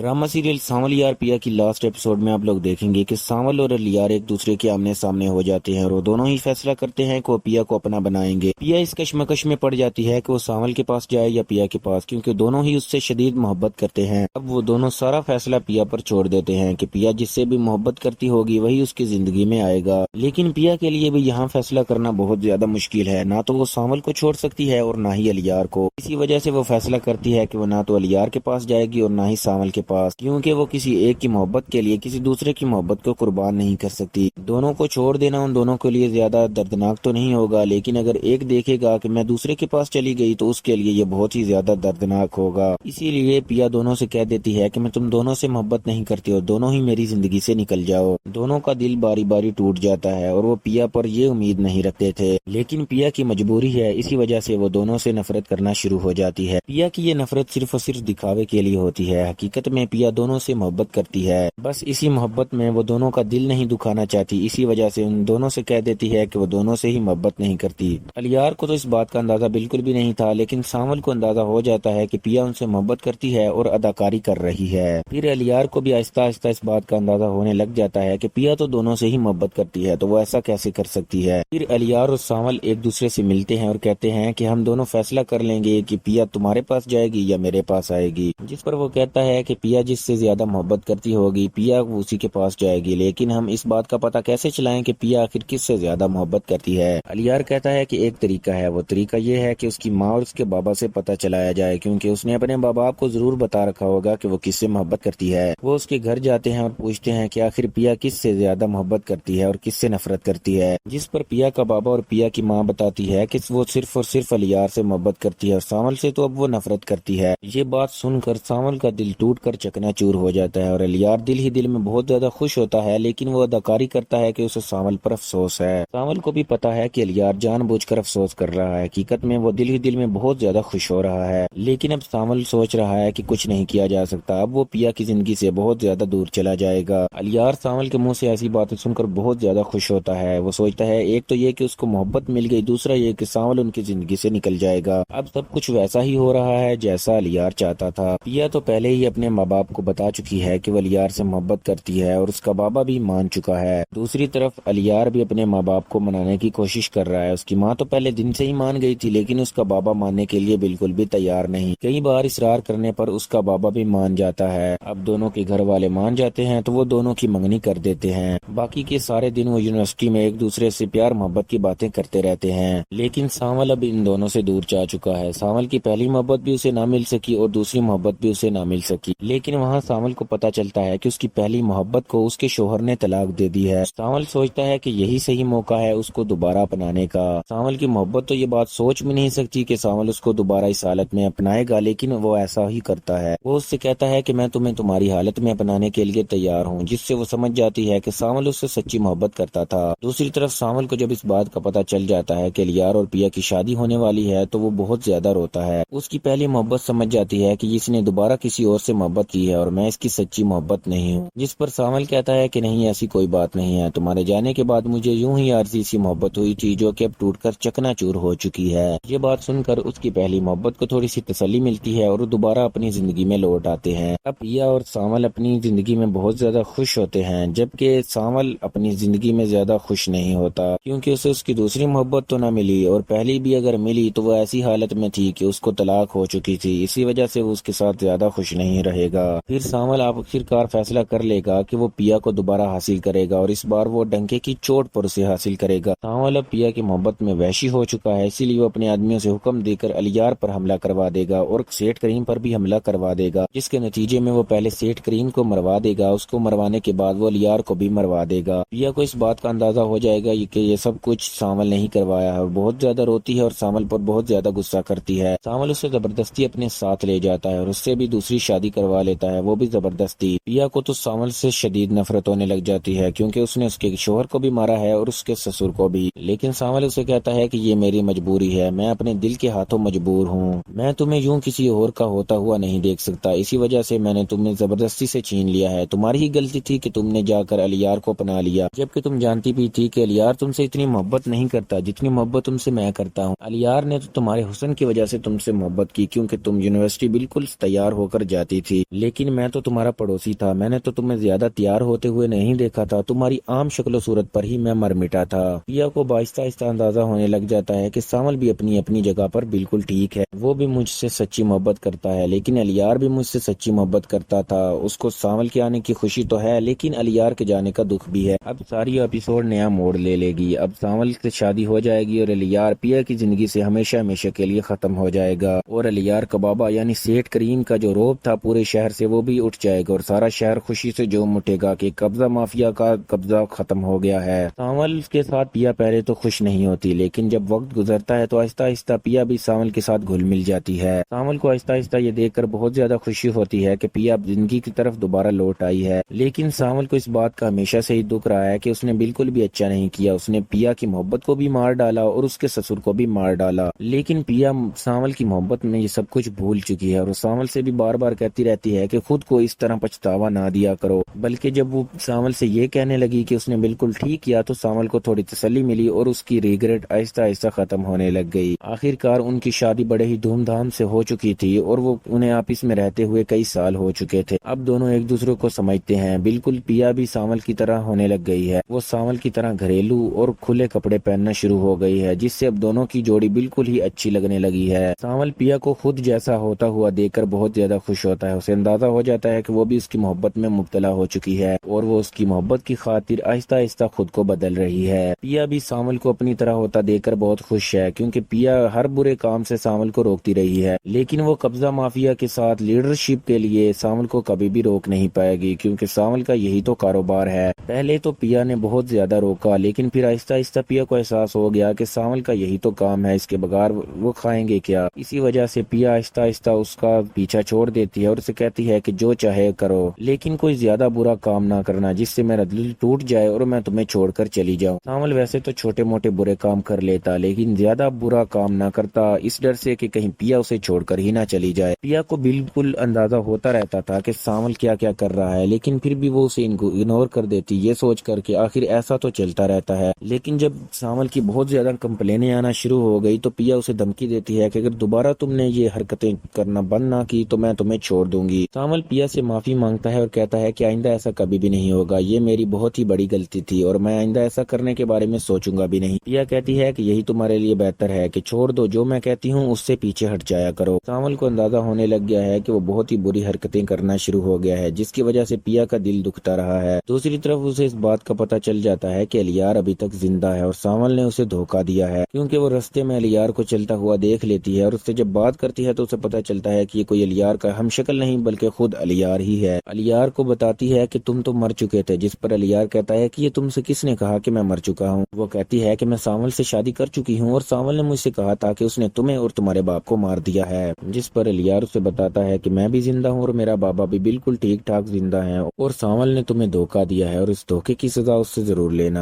Drama serial सांवल यार पिया की लास्ट एपिसोड में आप लोग देखेंगे कि सांवल और अलियार एक दूसरे के आमने सामने हो जाते हैं और वो दोनों ही फैसला करते हैं कि वो पिया को अपना बनाएंगे। पिया इस कश्मकश में पड़ जाती है कि वो सांवल के पास जाए या पिया के पास, क्योंकि दोनों ही उससे शदीद मोहब्बत करते हैं। अब वो दोनों सारा फैसला पिया पर छोड़ देते हैं कि पिया जिससे भी मोहब्बत करती होगी वही उसकी जिंदगी में आएगा। लेकिन पिया के लिए भी यहाँ फैसला करना बहुत ज्यादा मुश्किल है, ना तो वो सांवल को छोड़ सकती है और ना ही अलियार को। इसी वजह से वो फैसला करती है कि वो ना तो अलियार के पास जाएगी और ना ही सांवल के पास, क्योंकि वो किसी एक की मोहब्बत के लिए किसी दूसरे की मोहब्बत को कुर्बान नहीं कर सकती। दोनों को छोड़ देना उन दोनों के लिए ज्यादा दर्दनाक तो नहीं होगा, लेकिन अगर एक देखेगा कि मैं दूसरे के पास चली गई तो उसके लिए ये बहुत ही ज्यादा दर्दनाक होगा। इसीलिए पिया दोनों से कह देती है कि मैं तुम दोनों से मोहब्बत नहीं करती और दोनों ही मेरी जिंदगी से निकल जाओ। दोनों का दिल बारी बारी टूट जाता है और वो पिया पर ये उम्मीद नहीं रखते थे, लेकिन पिया की मजबूरी है, इसी वजह से वो दोनों से नफरत करना शुरू हो जाती है। पिया की ये नफरत सिर्फ और सिर्फ दिखावे के लिए होती है। हकीकत में पिया दोनों से मोहब्बत करती है, बस इसी मोहब्बत में वो दोनों का दिल नहीं दुखाना चाहती। इसी वजह से उन दोनों से कह देती है कि वो दोनों से ही मोहब्बत नहीं करती। अलियार को तो इस बात का अंदाजा बिल्कुल भी नहीं था, लेकिन सांवल को अंदाजा हो जाता है कि पिया उनसे मोहब्बत करती है और अदाकारी कर रही है। फिर अलियार को भी आहिस्ता आहिस्ता इस बात का अंदाजा होने लग जाता है कि पिया तो दोनों से ही मोहब्बत करती है, तो वो ऐसा कैसे कर सकती है। फिर अलियार और सांवल एक दूसरे से मिलते हैं और कहते हैं कि हम दोनों फैसला कर लेंगे कि पिया तुम्हारे पास जाएगी या मेरे पास आएगी। जिस पर वो कहता है कि पिया जिससे ज्यादा मोहब्बत करती होगी पिया उसी के पास जाएगी, लेकिन हम इस बात का पता कैसे चलाएं कि पिया आखिर किससे ज्यादा मोहब्बत करती है। अलियार कहता है कि एक तरीका है, वो तरीका ये है कि उसकी माँ और उसके बाबा से पता चलाया जाए, क्योंकि उसने अपने बाप बाप को जरूर बता रखा होगा कि वो किससे मोहब्बत करती है। वो उसके घर जाते हैं और पूछते हैं कि आखिर पिया किससे ज्यादा मोहब्बत करती है और किससे नफरत करती है। जिस पर पिया का बाबा और पिया की माँ बताती है कि वो सिर्फ और सिर्फ अलियार से मोहब्बत करती है और सांवल से तो अब वो नफरत करती है। ये बात सुनकर सांवल का दिल टूट कर चकनाचूर हो जाता है और अलियार दिल ही दिल में बहुत ज्यादा खुश होता है, लेकिन वो अदाकारी करता है कि उसे सांवल पर अफसोस है। सांवल को भी पता है कि अलियार जानबूझकर अफसोस कर रहा है, हकीकत में वो दिल ही दिल में बहुत ज्यादा खुश हो रहा है। लेकिन अब सांवल सोच रहा है कि कुछ नहीं किया जा सकता, अब वो पिया की जिंदगी से बहुत ज्यादा दूर चला जाएगा। अलियार सांवल के मुंह से ऐसी बातें सुनकर बहुत ज्यादा खुश होता है। वो सोचता है एक तो ये कि उसको मोहब्बत मिल गई, दूसरा ये कि सांवल उनकी जिंदगी से निकल जाएगा। अब सब कुछ वैसा ही हो रहा है जैसा अलियार चाहता था। पिया तो पहले ही अपने माँ बाप को बता चुकी है कि वो अलियार से मोहब्बत करती है और उसका बाबा भी मान चुका है। दूसरी तरफ अलियार भी अपने माँ बाप को मनाने की कोशिश कर रहा है। उसकी माँ तो पहले दिन से ही मान गई थी, लेकिन उसका बाबा मानने के लिए बिल्कुल भी तैयार नहीं। कई बार इसरार करने पर उसका बाबा भी मान जाता है। अब दोनों के घर वाले मान जाते हैं तो वो दोनों की मंगनी कर देते हैं। बाकी के सारे दिन वो यूनिवर्सिटी में एक दूसरे से प्यार मोहब्बत की बातें करते रहते हैं, लेकिन सांवल अब इन दोनों से दूर जा चुका है। सांवल की पहली मोहब्बत भी उसे ना मिल सकी और दूसरी मोहब्बत भी उसे ना मिल सकी, लेकिन वहाँ सांवल को पता चलता है कि उसकी पहली मोहब्बत को उसके शोहर ने तलाक दे दी है। सांवल सोचता है कि यही सही मौका है उसको दोबारा अपनाने का। सांवल की मोहब्बत तो ये बात सोच भी नहीं सकती कि सांवल उसको दोबारा इस हालत में अपनाएगा, लेकिन वो ऐसा ही करता है। वो उससे कहता है कि मैं तुम्हें तुम्हारी हालत में अपनाने के लिए तैयार हूँ, जिससे वो समझ जाती है कि सांवल उससे सच्ची मोहब्बत करता था। दूसरी तरफ सांवल को जब इस बात का पता चल जाता है कि अलियार और पिया की शादी होने वाली है तो वो बहुत ज्यादा रोता है। उसकी पहली मोहब्बत समझ जाती है कि इसने दोबारा किसी और से मोहब्बत की है और मैं इसकी सच्ची मोहब्बत नहीं हूँ। जिस पर सांवल कहता है कि नहीं, ऐसी कोई बात नहीं है, तुम्हारे जाने के बाद मुझे यूं ही आरजी सी मोहब्बत हुई थी जो कि अब टूटकर चकनाचूर हो चुकी है। ये बात सुनकर उसकी पहली मोहब्बत को थोड़ी सी तसल्ली मिलती है और वो दोबारा अपनी जिंदगी में लौट आते हैं। अब पिया और सांवल अपनी जिंदगी में बहुत ज्यादा खुश होते हैं, जबकि सांवल अपनी जिंदगी में ज्यादा खुश नहीं होता, क्योंकि उसे उसकी दूसरी मोहब्बत तो ना मिली और पहली भी अगर मिली तो वो ऐसी हालत में थी कि उसको तलाक हो चुकी थी। इसी वजह से वो उसके साथ ज्यादा खुश नहीं रहेगा। फिर सांवल आखिरकार फैसला कर लेगा कि वो पिया को दोबारा हासिल करेगा और इस बार वो डंके की चोट पर उसे हासिल करेगा। सांवल अब पिया की मोहब्बत में वहशी हो चुका है, इसीलिए वो अपने आदमियों से हुक्म देकर अलियार पर हमला करवा देगा और सेठ करीम पर भी हमला करवा देगा, जिसके नतीजे में वो पहले सेठ करीम को मरवा देगा। उसको मरवाने के बाद वो अलियार को भी मरवा देगा। पिया को इस बात का अंदाजा हो जाएगा कि ये सब कुछ सांवल नहीं करवाया है। बहुत ज्यादा रोती है और सांवल पर बहुत ज्यादा गुस्सा करती है। सांवल उसे जबरदस्ती अपने साथ ले जाता है और उससे भी दूसरी शादी करवा लेता है, वो भी जबरदस्ती। पिया को तो सांवल से शदीद नफरत होने लग जाती है, क्योंकि उसने उसके शोहर को भी मारा है और उसके ससुर को भी। लेकिन सांवल उसे कहता है कि ये मेरी मजबूरी है, मैं अपने दिल के हाथों मजबूर हूँ, मैं तुम्हें यूं किसी और का होता हुआ नहीं देख सकता, इसी वजह से मैंने तुम्हें जबरदस्ती से छीन लिया है। तुम्हारी ही गलती थी कि तुमने जाकर अलियार को अपना लिया, जबकि तुम जानती भी थी कि अलियार तुमसे इतनी मोहब्बत नहीं करता जितनी मोहब्बत तुमसे मैं करता हूँ। अलियार ने तो तुम्हारे हुस्न की वजह से तुमसे मोहब्बत की, क्योंकि तुम यूनिवर्सिटी बिल्कुल तैयार होकर जाती थी, لیکن میں تو تمہارا پڑوسی تھا، میں نے تو تمہیں زیادہ تیار ہوتے ہوئے نہیں دیکھا تھا، تمہاری عام شکل و صورت پر ہی میں مر مٹا تھا۔ پیا کو آہستہ آہستہ اندازہ ہونے لگ جاتا ہے کہ سامل بھی اپنی اپنی جگہ پر بالکل ٹھیک ہے، وہ بھی مجھ سے سچی محبت کرتا ہے، لیکن الیار بھی مجھ سے سچی محبت کرتا تھا۔ اس کو سامل کے آنے کی خوشی تو ہے، لیکن الیار کے جانے کا دکھ بھی ہے۔ اب ساری ایپیسوڈ نیا موڑ لے لے گی، اب سامل سے شادی ہو جائے گی اور الیار پیا کی زندگی سے ہمیشہ ہمیشہ کے لیے ختم ہو جائے گا، اور الیار کا بابا یعنی سیٹھ کریم کا جو روب تھا پورے شہر سے وہ بھی اٹھ جائے گا، اور سارا شہر خوشی سے جوم اٹھے گا کہ قبضہ مافیا کا قبضہ ختم ہو گیا ہے۔ سامل کے ساتھ پیا پہلے تو خوش نہیں ہوتی، لیکن جب وقت گزرتا ہے تو آہستہ آہستہ پیا بھی سامل کے ساتھ گھل مل جاتی ہے۔ سامل کو آہستہ آہستہ یہ دیکھ کر بہت زیادہ خوشی ہوتی ہے کہ پیا زندگی کی طرف دوبارہ لوٹ آئی ہے، لیکن سامل کو اس بات کا ہمیشہ سے ہی دکھ رہا ہے کہ اس نے بالکل بھی اچھا نہیں کیا، اس نے پیا کی محبت کو بھی مار ڈالا اور اس کے سسر کو بھی مار ڈالا، لیکن پیا سامل کی محبت میں یہ سب کچھ بھول چکی ہے، اور سامل سے بھی بار بار کہتی رہتی ہے کہ خود کو اس طرح پچھتاوا نہ دیا کرو، بلکہ جب وہ سامل سے یہ کہنے لگی کہ اس نے بالکل ٹھیک کیا تو سامل کو تھوڑی تسلی ملی اور اس کی ریگریٹ آہستہ آہستہ ختم ہونے لگ گئی۔ آخر کار ان کی شادی بڑے ہی دھوم دھام سے ہو چکی تھی اور وہ انہیں آپس میں رہتے ہوئے کئی سال ہو چکے تھے، اب دونوں ایک دوسرے کو سمجھتے ہیں۔ بالکل پیا بھی سامل کی طرح ہونے لگ گئی ہے، وہ سامل کی طرح گھریلو اور کھلے کپڑے پہننا شروع ہو گئی ہے، جس سے اب دونوں کی جوڑی بالکل ہی اچھی لگنے لگی ہے۔ سامل پیا کو خود جیسا ہوتا ہوا دیکھ کر بہت زیادہ خوش ہوتا ہے، اسے اندازہ ہو جاتا ہے کہ وہ بھی اس کی محبت میں مبتلا ہو چکی ہے اور وہ اس کی محبت کی خاطر آہستہ آہستہ خود کو بدل رہی ہے۔ پیا بھی سامل کو اپنی طرح ہوتا دیکھ کر بہت خوش ہے، کیونکہ پیا ہر برے کام سے سامل کو روکتی رہی ہے، لیکن وہ قبضہ مافیا کے ساتھ لیڈرشپ کے لیے سامل کو کبھی بھی روک نہیں پائے گی، کیونکہ سامل کا یہی تو کاروبار ہے۔ پہلے تو پیا نے بہت زیادہ روکا، لیکن پھر آہستہ آہستہ پیا کو احساس ہو گیا کہ سامل کا یہی تو کام ہے، اس کے بغیر وہ کھائیں گے کیا۔ اسی وجہ سے پیا آہستہ آہستہ اس کا پیچھا چھوڑ دیتی ہے اور اسے کہتی ہے کہ جو چاہے کرو، لیکن کوئی زیادہ برا کام نہ کرنا جس سے میرا دل ٹوٹ جائے اور میں تمہیں چھوڑ کر چلی جاؤں۔ سامل ویسے تو چھوٹے موٹے برے کام کر لیتا، لیکن زیادہ برا کام نہ کرتا، اس ڈر سے کہ کہیں پیا اسے چھوڑ کر ہی نہ چلی جائے۔ پیا کو بالکل اندازہ ہوتا رہتا تھا کہ سامل کیا کیا کر رہا ہے، لیکن پھر بھی وہ اسے اگنور کر دیتی، یہ سوچ کر کہ آخر ایسا تو چلتا رہتا ہے۔ لیکن جب سامل کی بہت زیادہ کمپلینیں آنا شروع ہو گئی تو پیا اسے دھمکی دیتی ہے کہ اگر دوبارہ تم نے یہ حرکتیں کرنا بند نہ کی تو میں تمہیں چھوڑ دوں گی۔ سامل پیا سے معافی مانگتا ہے اور کہتا ہے کہ آئندہ ایسا کبھی بھی نہیں ہوگا، یہ میری بہت ہی بڑی غلطی تھی اور میں آئندہ ایسا کرنے کے بارے میں سوچوں گا بھی نہیں۔ پیا کہتی ہے کہ یہی تمہارے لیے بہتر ہے کہ چھوڑ دو، جو میں کہتی ہوں اس سے پیچھے ہٹ جایا کرو۔ سامل کو اندازہ ہونے لگ گیا ہے کہ وہ بہت ہی بری حرکتیں کرنا شروع ہو گیا ہے، جس کی وجہ سے پیا کا دل دکھتا رہا ہے۔ دوسری طرف اسے اس بات کا پتہ چل جاتا ہے کہ الیار ابھی تک زندہ ہے اور سامل نے اسے دھوکہ دیا ہے، کیونکہ وہ رستے میں الیار کو چلتا ہوا دیکھ لیتی ہے اور اس سے جب بات کرتی ہے تو اسے پتہ چلتا ہے کہ یہ کوئی الیار کا ہم شکل نہیں بلکہ خود الیار ہی ہے۔ الیار کو بتاتی ہے کہ تم تو مر چکے تھے، جس پر الیار کہتا ہے کہ یہ تم سے کس نے کہا کہ میں مر چکا ہوں۔ وہ کہتی ہے کہ میں سامل سے شادی کر چکی ہوں اور سامل نے مجھ سے کہا تھا کہ اس نے تمہیں اور تمہارے باپ کو مار دیا ہے، جس پر الیار اسے بتاتا ہے کہ میں بھی زندہ ہوں اور میرا بابا بھی بالکل ٹھیک ٹھاک زندہ ہے اور سامل نے تمہیں دھوکہ دیا ہے اور اس دھوکے کی سزا اس سے ضرور لینا۔